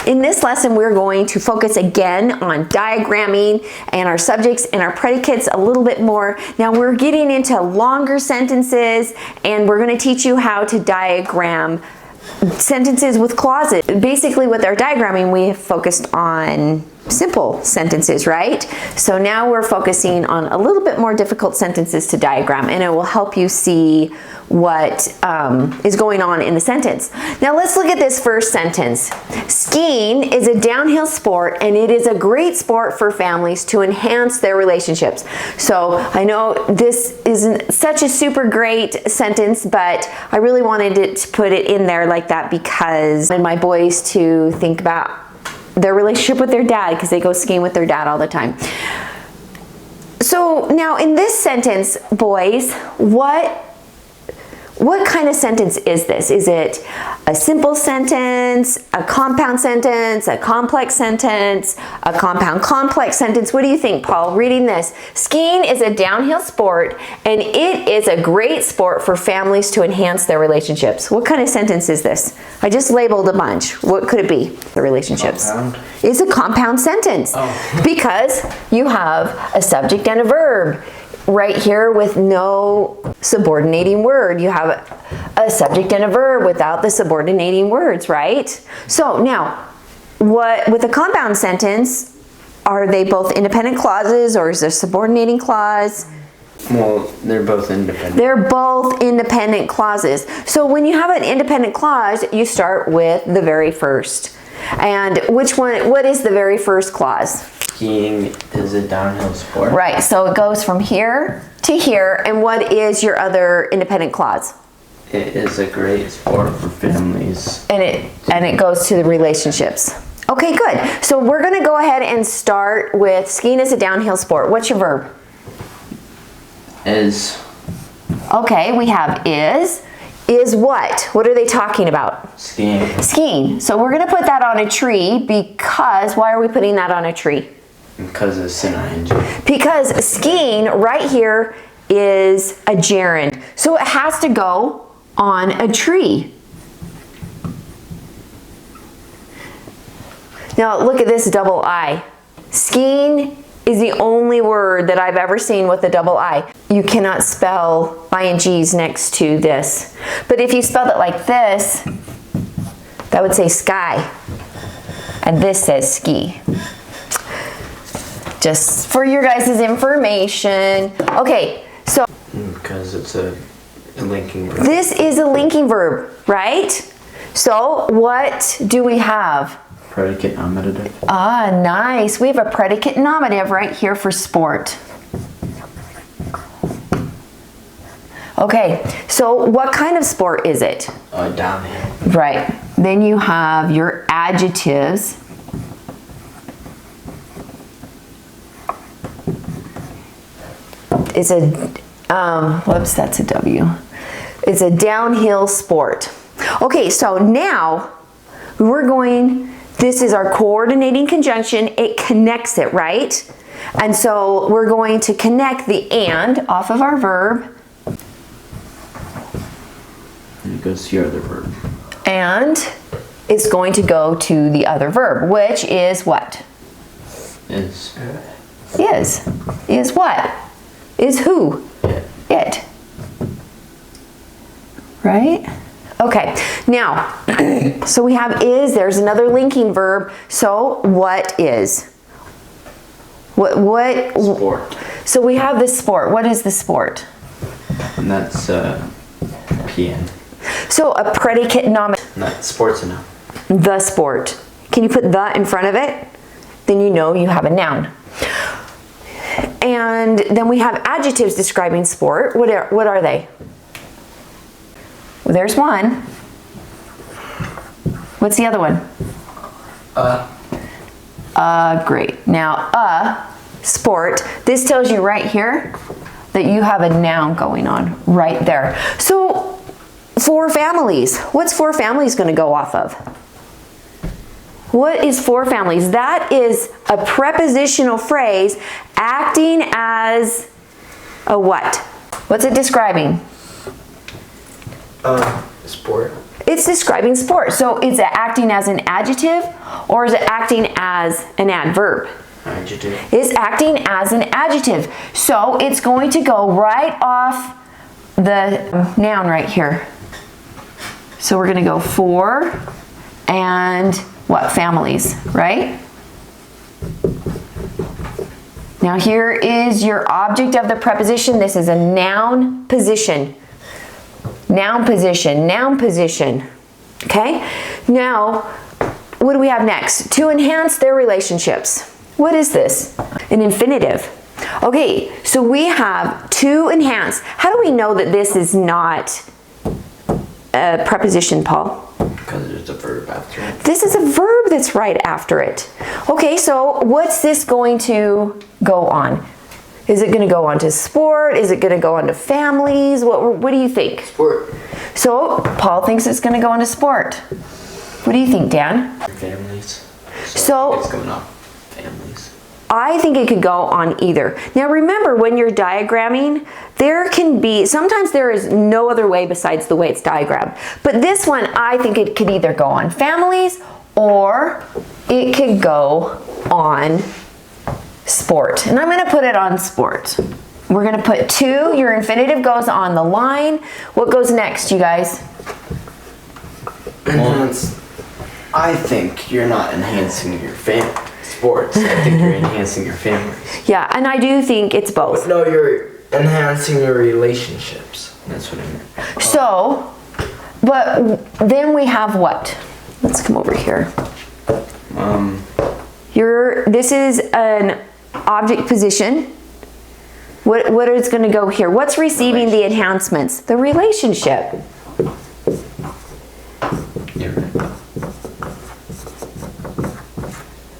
In this lesson, we're going to focus again on diagramming and our subjects and our predicates a little bit more. Now we're getting into longer sentences, and we're going to teach you how to diagram sentences with clauses. Basically, with our diagramming, we have focused on simple sentences, right? So now we're focusing on a little bit more difficult sentences to diagram, and it will help you see what is going on in the sentence. Now let's look at this first sentence. Skiing is a downhill sport, and it is a great sport for families to enhance their relationships. So I know this isn't such a super great sentence, but I really wanted to put it in there like that because I wanted my boys to think about their relationship with their dad, because they go skiing with their dad all the time. So now in this sentence, boys, what kind of sentence is this? Is it a simple sentence, a compound sentence, a complex sentence, a compound complex sentence? What do you think, Paul, reading this? Skiing is a downhill sport, and it is a great sport for families to enhance their relationships. What kind of sentence is this? I just labeled a bunch. What could it be? The relationships. Compound. It's a compound sentence because you have a subject and a verb. Right here with no subordinating word. You have a subject and a verb without the subordinating words, right? So now, with a compound sentence, are they both independent clauses or is there a subordinating clause? Well, they're both independent. They're both independent clauses. So when you have an independent clause, you start with the very first. And what is the very first clause? Skiing is a downhill sport. Right, so it goes from here to here, and what is your other independent clause? It is a great sport for families. And it goes to the relationships. Okay, good. So we're gonna go ahead and start with skiing is a downhill sport. What's your verb? Is. Okay, we have is. Is what? What are they talking about? Skiing. Skiing. So we're gonna put that on a tree because, why are we putting that on a tree? Because it's an ing. Because skiing right here is a gerund. So it has to go on a tree. Now look at this double I. Skiing is the only word that I've ever seen with a double I. You cannot spell INGs next to this. But if you spelled it like this, that would say sky. And this says ski. Just for your guys' information. Okay, so. Because it's a linking verb. This is a linking verb, right? So what do we have? Predicate nominative. Ah, nice. We have a predicate nominative right here for sport. Okay, so what kind of sport is it? Downhill. Right. Then you have your adjectives. It's a, whoops, that's a W. It's a downhill sport. Okay, so now this is our coordinating conjunction. It connects it, right? And so we're going to connect the and off of our verb. And it goes to your other verb. And it's going to go to the other verb, which is what? Is. Is. Is what? Is who? It. Right? Okay, now, so we have is, there's another linking verb. So what is? What? Sport. So we have the sport. What is the sport? And that's PN. So a predicate nominative. Not sports a noun. The sport. Can you put the in front of it? Then you know you have a noun. And then we have adjectives describing sport. What are they? Well, there's one. What's the other one? Great. Now, sport. This tells you right here that you have a noun going on right there. So, for families, what's for families going to go off of? What is for families? That is a prepositional phrase acting as a what? What's it describing? Sport. It's describing sport. So is it acting as an adjective or is it acting as an adverb? Adjective. It's acting as an adjective. So it's going to go right off the noun right here. So we're going to go for and what? Families, right? Now here is your object of the preposition. This is a noun position. Noun position, noun position. Okay? Now, what do we have next? To enhance their relationships. What is this? An infinitive. Okay, so we have to enhance. How do we know that this is not a preposition, Paul? Because there's a verb after it. This is a verb that's right after it. Okay, so what's this going to go on? Is it going to go on to sport? Is it going to go on to families? What do you think? Sport. So Paul thinks it's going to go on to sport. What do you think, Dan? Families. So it's going off families. I think it could go on either. Now remember, when you're diagramming, there can be, sometimes there is no other way besides the way it's diagrammed. But this one, I think it could either go on families or it could go on sport. And I'm going to put it on sport. We're going to put to, your infinitive goes on the line. What goes next, you guys? Enhance. I think you're not enhancing your sports. I think you're enhancing your families. Yeah, and I do think it's both. No, you're enhancing your relationships. That's what I meant. So, but then we have what? Let's come over here. This is an object position. What is going to go here? What's receiving the enhancements? The relationship. You're right.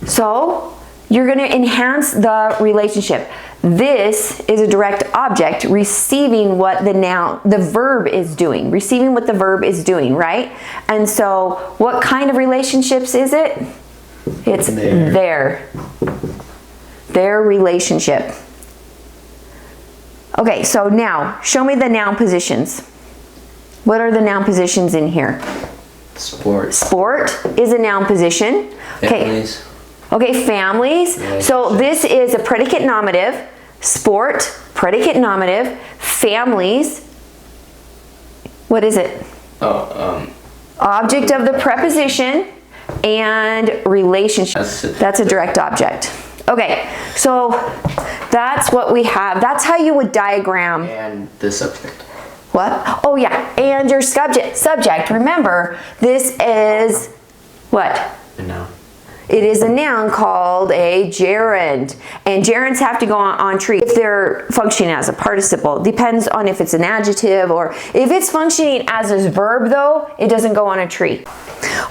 So, you're going to enhance the relationship. This is a direct object receiving what the verb is doing. Receiving what the verb is doing, right? And so, what kind of relationships is it? It's their relationship. Okay, so now, show me the noun positions. What are the noun positions in here? Sport. Sport is a noun position. Families. Okay, families. So this is a predicate nominative. Sport, predicate nominative. Families. What is it? Object of the preposition and relationship. That's a direct object. Okay, so that's what we have. That's how you would diagram. And the subject. What? Oh yeah, and your subject. Remember, this is what? A noun. It is a noun called a gerund. And gerunds have to go on tree if they're functioning as a participle. Depends on if it's an adjective or if it's functioning as a verb though, it doesn't go on a tree.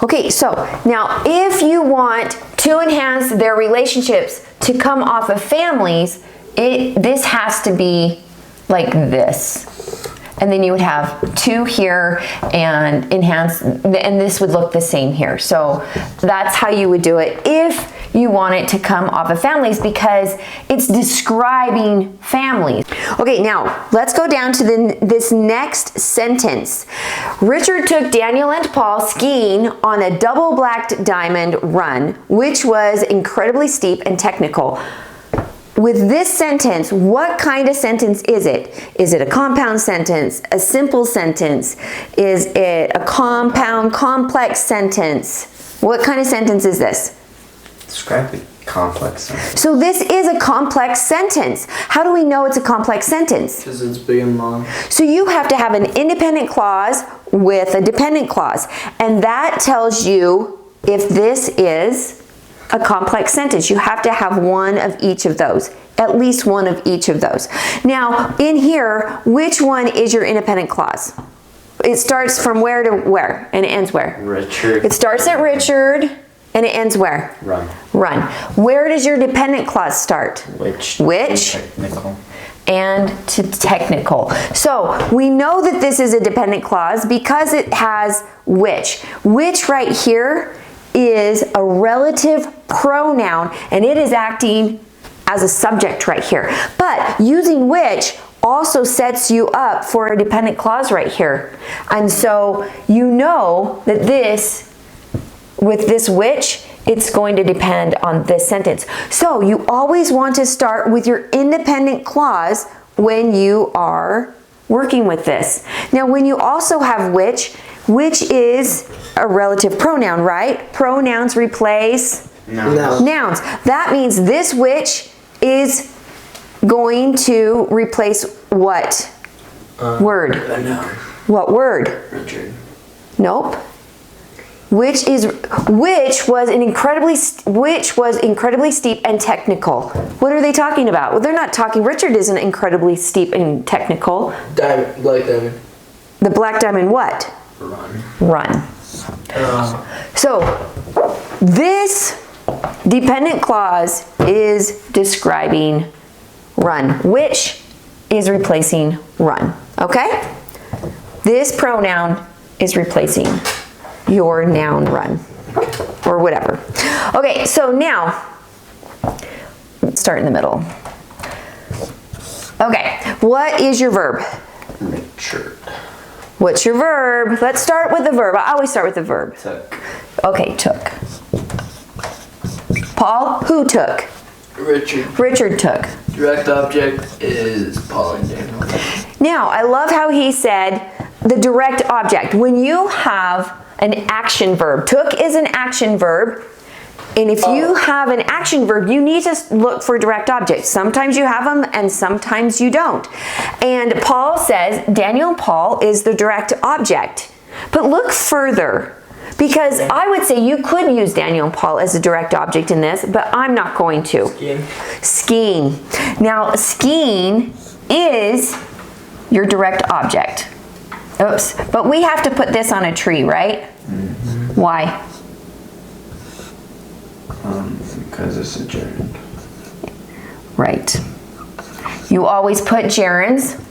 Okay, so now if you want to enhance their relationships to come off of families, this has to be like this. And then you would have to here and enhance, and this would look the same here. So that's how you would do it if you want it to come off of families, because it's describing families. Okay, now let's go down to this next sentence. Richard took Daniel and Paul skiing on a double blacked diamond run, which was incredibly steep and technical. With this sentence, what kind of sentence is it? Is it a compound sentence, a simple sentence? Is it a compound, complex sentence? What kind of sentence is this? Describe the complex sentence. So this is a complex sentence. How do we know it's a complex sentence? Because it's big and long. So you have to have an independent clause with a dependent clause. And that tells you if this is a complex sentence. You have to have one of each of those, at least one of each of those. Now, in here, which one is your independent clause? It starts from where to where, and it ends where? Richard. It starts at Richard, and it ends where? Run. Run. Where does your dependent clause start? Which. Technical. And to technical. So we know that this is a dependent clause because it has which. Which right here is a relative pronoun, and it is acting as a subject right here. But using which also sets you up for a dependent clause right here. And so you know that this, with this which, it's going to depend on this sentence. So you always want to start with your independent clause when you are working with this. Now when you also have which is a relative pronoun, right? Pronouns replace Nouns. nouns. That means this which is going to replace what word? A noun. What word? Richard. Nope. Which was incredibly steep and technical. What are they talking about? Well, they're not talking. Richard isn't incredibly steep and technical. Diamond, black diamond. The black diamond what? Run. Run. So this dependent clause is describing run, which is replacing run. Okay? This pronoun is replacing your noun run, or whatever. Okay, so now, let's start in the middle. Okay, what is your verb? Richard. What's your verb? Let's start with the verb. I always start with the verb. Took. Okay, took. Paul, who took? Richard. Richard took. Direct object is Paul and Daniel. Now, I love how he said the direct object. When you have an action verb, took is an action verb, and if you have an action verb, you need to look for direct objects. Sometimes you have them and sometimes you don't. And Paul says Daniel and Paul is the direct object. But look further, because I would say you could use Daniel and Paul as a direct object in this, but I'm not going to. Skiing. Skiing. Now, skiing is your direct object. Oops, but we have to put this on a tree, right? Mm-hmm. Why? Because it's a gerund. Right. You always put gerunds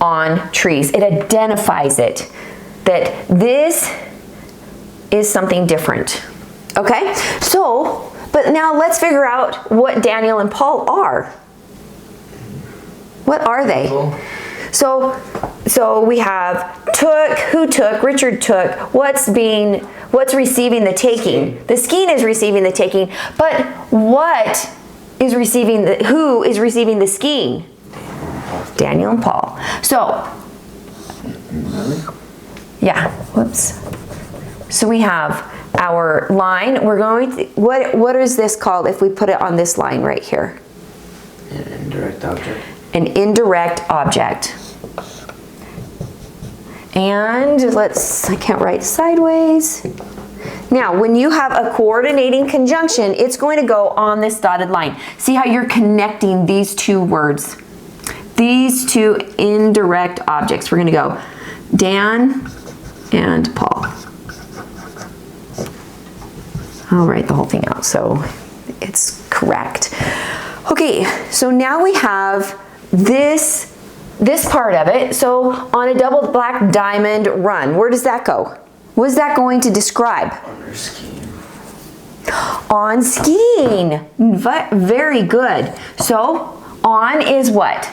on trees. It identifies it, that this is something different. Okay? So, but now let's figure out what Daniel and Paul are. What are they? So we have took, who took, Richard took, what's receiving the taking? The skiing is receiving the taking, but what is receiving who is receiving the skiing? Daniel and Paul. So, yeah, whoops. So we have our line. We're going to, what is this called if we put it on this line right here? An indirect object. An indirect object. And I can't write sideways. Now, when you have a coordinating conjunction, it's going to go on this dotted line. See how you're connecting these two words? These two indirect objects. We're going to go Dan and Paul. I'll write the whole thing out so it's correct. Okay, so now we have this part of it. So on a double black diamond run, where does that go? What is that going to describe? On skiing. On skiing. Very good. So on is what?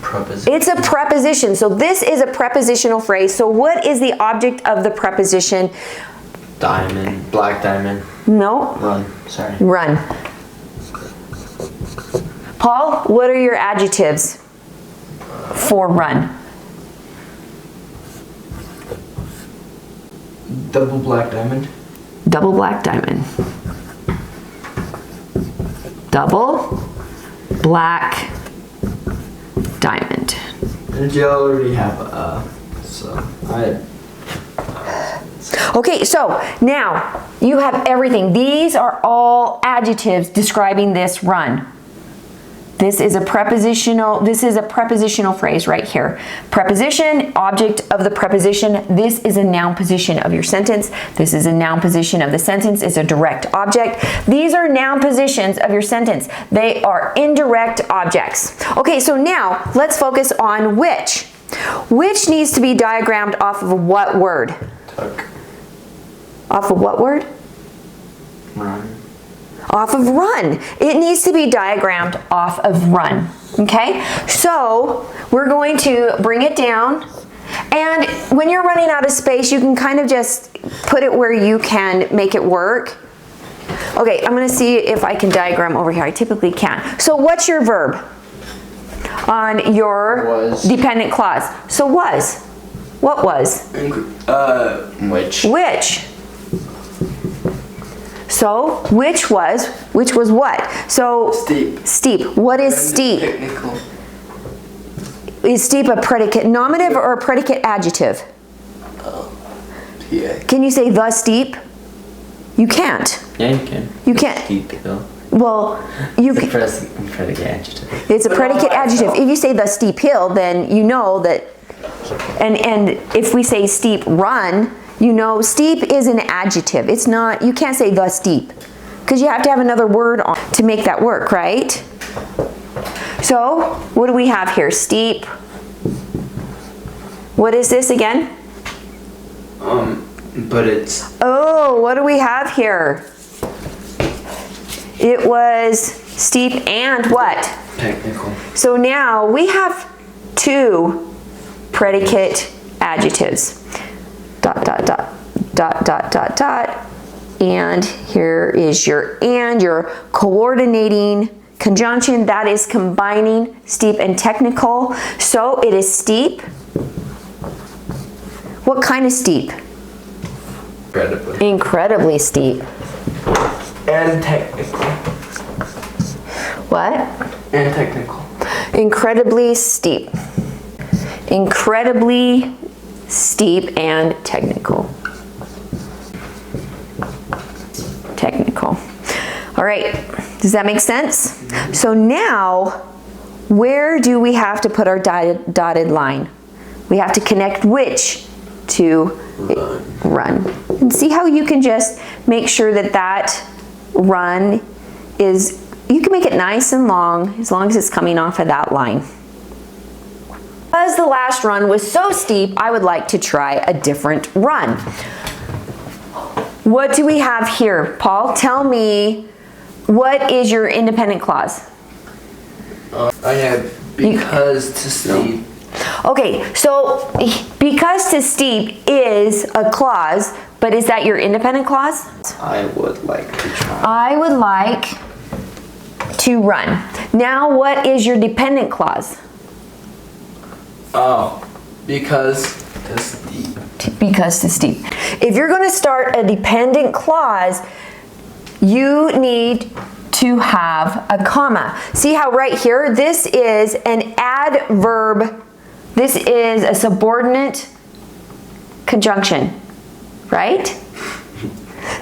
Preposition. It's a preposition. So this is a prepositional phrase. So what is the object of the preposition? Diamond. Black diamond. No. Run. Sorry. Run. Paul, what are your adjectives for run? Double black diamond. Double black diamond. Double black diamond. And you already have Okay, so now you have everything. These are all adjectives describing this run. This is a prepositional phrase right here. Preposition, object of the preposition. This is a noun position of your sentence. This is a noun position of the sentence. It's a direct object. These are noun positions of your sentence. They are indirect objects. Okay, so now let's focus on which. Which needs to be diagrammed off of what word? Took. Off of what word? Run. Off of run. It needs to be diagrammed off of run. Okay? So we're going to bring it down. And when you're running out of space, you can kind of just put it where you can make it work. Okay, I'm going to see if I can diagram over here. I typically can't. So what's your verb on your Was. dependent clause? So was. What was? Which. Which. So which was what? So Steep. steep. What is steep? Technical. Is steep a predicate nominative or a predicate adjective? Yeah. Can you say the steep? You can't. Yeah, you can. You can't. Steep hill. Well, you It's a can. predicate adjective. It's a But predicate not adjective. myself. If you say the steep hill, then you know that. And if we say steep run, you know steep is an adjective. It's not. You can't say the steep because you have to have another word on to make that work, right? So what do we have here? Steep. What is this again? But it's. Oh, what do we have here? It was steep and what? Technical. So now we have two predicate adjectives. Dot, dot, dot, dot, dot, dot, dot. And here is your and, your coordinating conjunction that is combining steep and technical. So it is steep. What kind of steep? Incredibly. Incredibly steep. And technical. What? And technical. Incredibly steep. Incredibly steep and technical. Technical. All right, does that make sense? So now, where do we have to put our dotted line? We have to connect which to run. And see how you can just make sure that that run is, you can make it nice and long as it's coming off of that line. Because the last run was so steep, I would like to try a different run. What do we have here? Paul, tell me, what is your independent clause? I have because to steep. Okay, so because to steep is a clause, but is that your independent clause? I would like to try. I would like to run. Now, what is your dependent clause? Oh, because to steep. Because to steep. If you're going to start a dependent clause, you need to have a comma. See how right here, this is an adverb. This is a subordinate conjunction, right?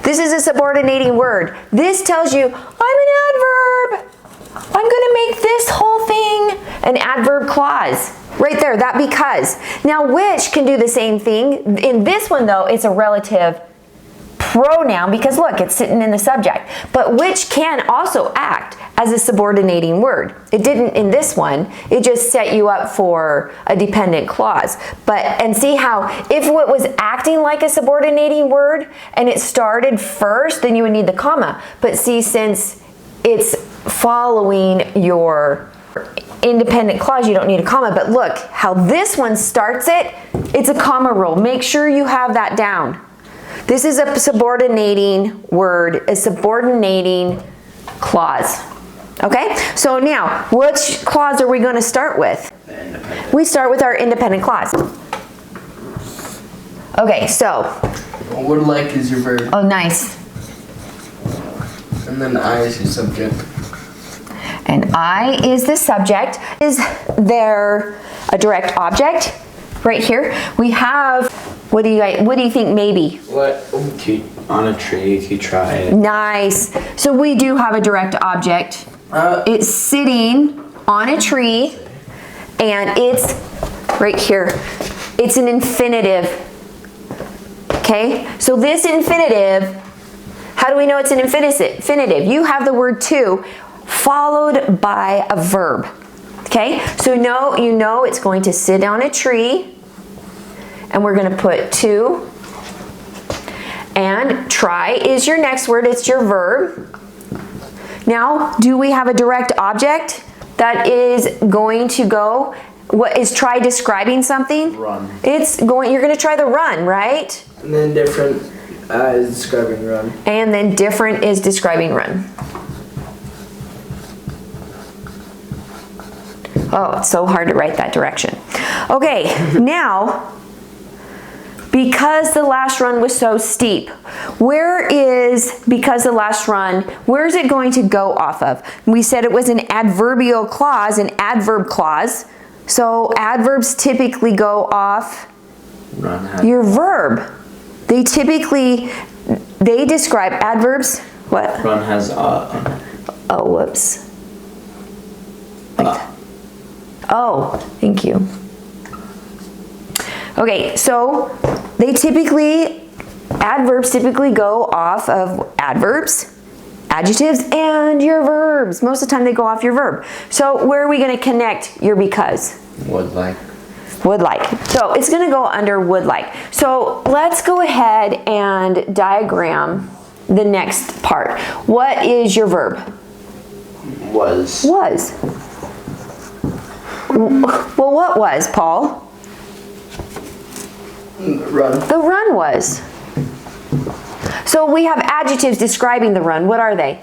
This is a subordinating word. This tells you, I'm an adverb. I'm gonna make this whole thing an adverb clause. Right there, that because. Now which can do the same thing. In this one though, it's a relative pronoun because look, it's sitting in the subject. But which can also act as a subordinating word. It didn't in this one, it just set you up for a dependent clause. And see how if it was acting like a subordinating word and it started first, then you would need the comma. But see, since it's following your independent clause, you don't need a comma. But look how this one starts it, it's a comma rule. Make sure you have that down. This is a subordinating word, a subordinating clause. Okay, so now which clause are we going to start with? We start with our independent clause. Okay, so. Would like is your verb. Oh, nice. And then I is your subject. And I is the subject. Is there a direct object? Right here we have. What do you think? Maybe. What? On a tree, if you try it. Nice. So we do have a direct object. It's sitting on a tree, and it's right here. It's an infinitive. Okay. So this infinitive. How do we know it's an infinitive? You have the word to followed by a verb. Okay. So you know it's going to sit on a tree. And we're going to put to, and try is your next word, it's your verb. Now, do we have a direct object that is going to go, what is try describing something? Run. It's going, you're gonna try the run, right? And then different is describing run. And then different is describing run. Oh, it's so hard to write that direction. Okay, now, because the last run was so steep, where is, because the last run, where is it going to go off of? We said it was an adverbial clause, an adverb clause. So adverbs typically go off your verb. They typically, they describe adverbs, what? Run has on it. Oh, whoops. Oh, thank you. Okay, so they typically, adverbs typically go off of adverbs, adjectives, and your verbs. Most of the time they go off your verb. So where are we going to connect your because? Would like. Would like. So it's going to go under would like. So let's go ahead and diagram the next part. What is your verb? Was. Was. Well, what was, Paul? Run. The run was. So we have adjectives describing the run. What are they?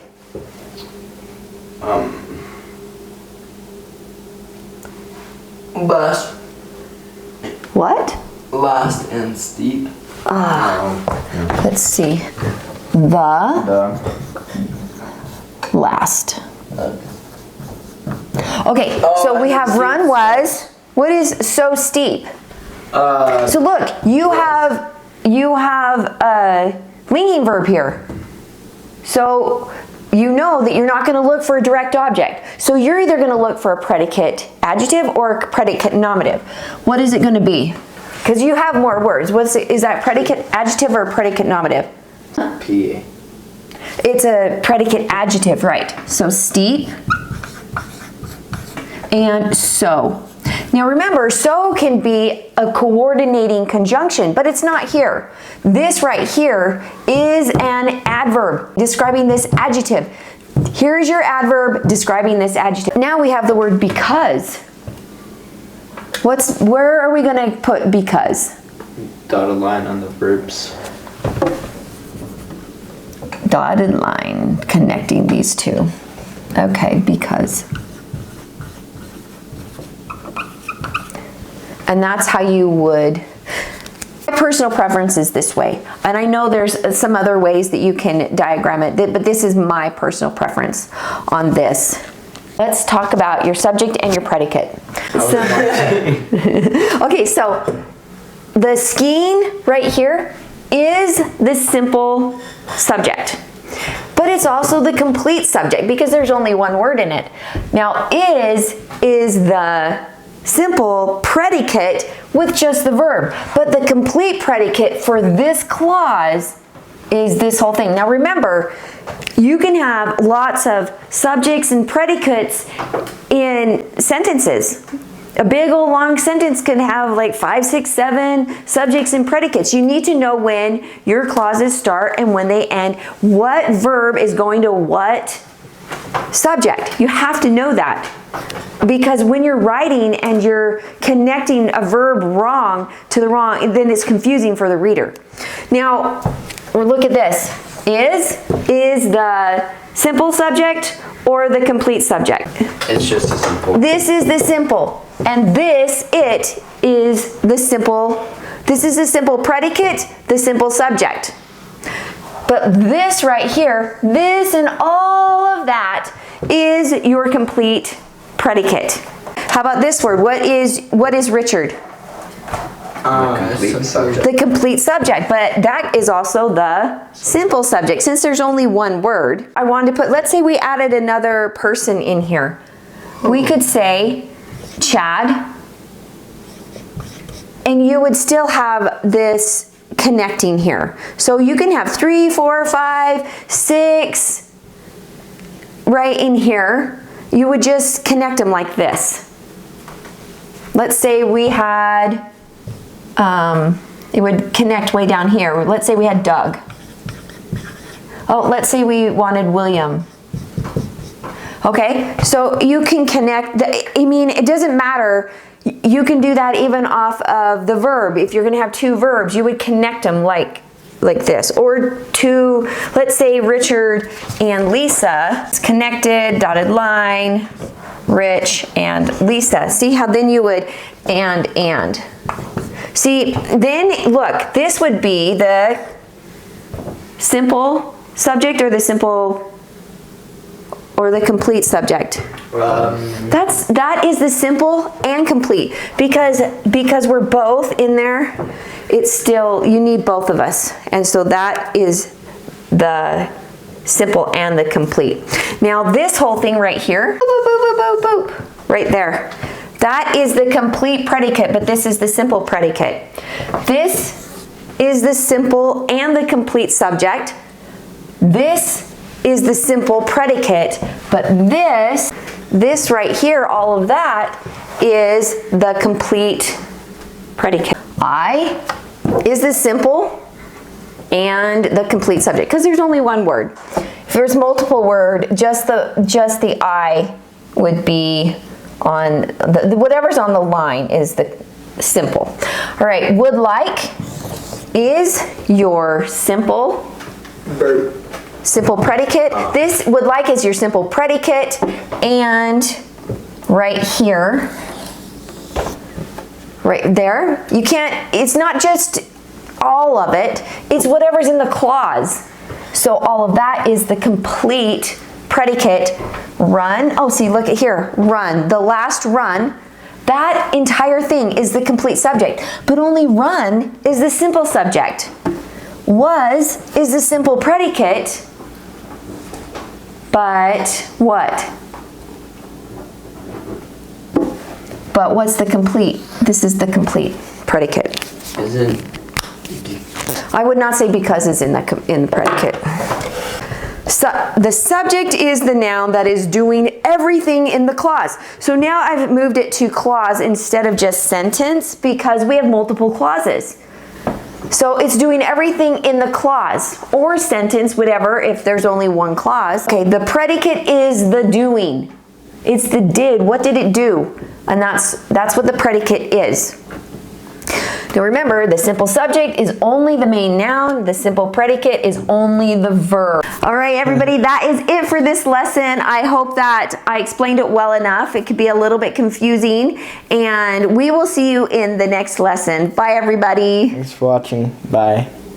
Last. What? Last and steep. Let's see. The last. Okay, so we have run was. What is so steep? So look, you have a linking verb here. So you know that you're not going to look for a direct object. So you're either going to look for a predicate adjective or a predicate nominative. What is it going to be? Because you have more words. Is that predicate adjective or predicate nominative? P. It's a predicate adjective, right? So steep and so. Now remember, so can be a coordinating conjunction, but it's not here. This right here is an adverb describing this adjective. Here's your adverb describing this adjective. Now we have the word because. Where are we going to put because? Dotted line on the verbs. Dotted line connecting these two. Okay, because. And that's how you would. My personal preference is this way. And I know there's some other ways that you can diagram it, but this is my personal preference on this. Let's talk about your subject and your predicate. Okay, so the skiing right here is the simple subject. But it's also the complete subject because there's only one word in it. Now, is the simple predicate with just the verb. But the complete predicate for this clause is this whole thing. Now remember, you can have lots of subjects and predicates in sentences. A big old long sentence can have like 5, 6, 7 subjects and predicates. You need to know when your clauses start and when they end. What verb is going to what subject? You have to know that. Because when you're writing and you're connecting a verb wrong to the wrong, then it's confusing for the reader. Now, look at this. Is the simple subject or the complete subject? It's just a simple. This is the simple. And this is the simple. This is the simple predicate, the simple subject. But this right here, this and all of that is your complete predicate. How about this word? What is Richard? Complete subject. The complete subject, but that is also the simple subject. Since there's only one word, I wanted to put, let's say we added another person in here. We could say Chad, and you would still have this connecting here. So you can have 3, 4, 5, 6 right in here. You would just connect them like this. Let's say we had, it would connect way down here. Let's say we had Doug. Oh, let's say we wanted William. Okay, so you can connect, I mean, it doesn't matter. You can do that even off of the verb. If you're going to have two verbs, you would connect them like this. Or to, let's say, Richard and Lisa. It's connected, dotted line, Rich and Lisa. See how then you would and. See, then look, this would be the simple subject or the simple or the complete subject. That is the simple and complete, because we're both in there. It's still, you need both of us, and so that is the simple and the complete. Now this whole thing right here, boop, boop, boop, boop, boop, right there, that is the complete predicate, but this is the simple predicate. This is the simple and the complete subject. This is the simple predicate, but this right here, all of that is the complete predicate. I is the simple and the complete subject, because there's only one word. If there's multiple word, just the I would be on the whatever's on the line is the simple. All right, would like is your simple Verb. simple predicate. This would like is your simple predicate, and right here, right there, you can't, it's not just all of it, it's whatever's in the clause. So all of that is the complete predicate. Run, oh see, look at here, run, the last run, that entire thing is the complete subject, but only run is the simple subject. Was is the simple predicate, but what? But what's the complete? This is the complete predicate. Isn't... I would not say because is in the predicate. So the subject is the noun that is doing everything in the clause. So now I've moved it to clause instead of just sentence, because we have multiple clauses. So it's doing everything in the clause or sentence, whatever, if there's only one clause. Okay, the predicate is the doing. It's the did. What did it do? And that's what the predicate is. Now remember, the simple subject is only the main noun. The simple predicate is only the verb. All right, everybody, that is it for this lesson. I hope that I explained it well enough. It could be a little bit confusing, and we will see you in the next lesson. Bye, everybody. Thanks for watching. Bye.